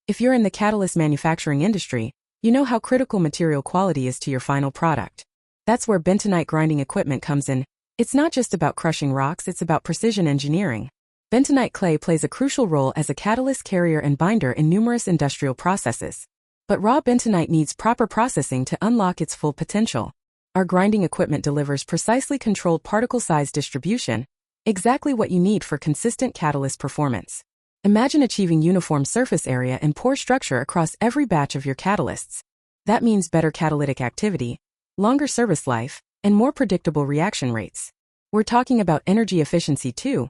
If you're in the catalyst manufacturing industry, you know how critical material quality is to your final product. That's where bentonite grinding equipment comes in. It's not just about crushing rocks, it's about precision engineering. Bentonite clay plays a crucial role as a catalyst carrier and binder in numerous industrial processes. But raw bentonite needs proper processing to unlock its full potential. Our grinding equipment delivers precisely controlled particle size distribution, exactly what you need for consistent catalyst performance. Imagine achieving uniform surface area and pore structure across every batch of your catalysts. That means better catalytic activity, longer service life, and more predictable reaction rates. We're talking about energy efficiency too.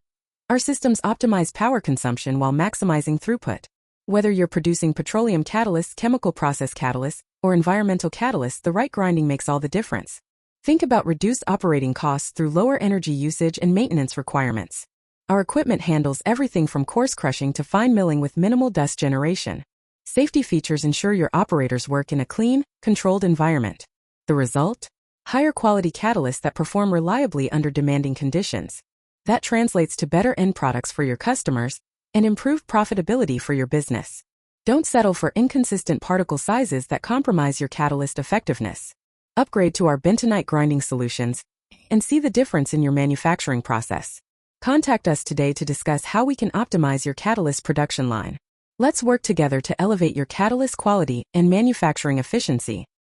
Our systems optimize power consumption while maximizing throughput. Whether you're producing petroleum catalysts, chemical process catalysts, or environmental catalysts, the right grinding makes all the difference. Think about reduced operating costs through lower energy usage and maintenance requirements. Our equipment handles everything from coarse crushing to fine milling with minimal dust generation. Safety features ensure your operators work in a clean, controlled environment. The result? Higher quality catalysts that perform reliably under demanding conditions. That translates to better end products for your customers and improved profitability for your business. Don't settle for inconsistent particle sizes that compromise your catalyst effectiveness. Upgrade to our bentonite grinding solutions and see the difference in your manufacturing process. Contact us today to discuss how we can optimize your catalyst production line. Let's work together to elevate your catalyst quality and manufacturing efficiency.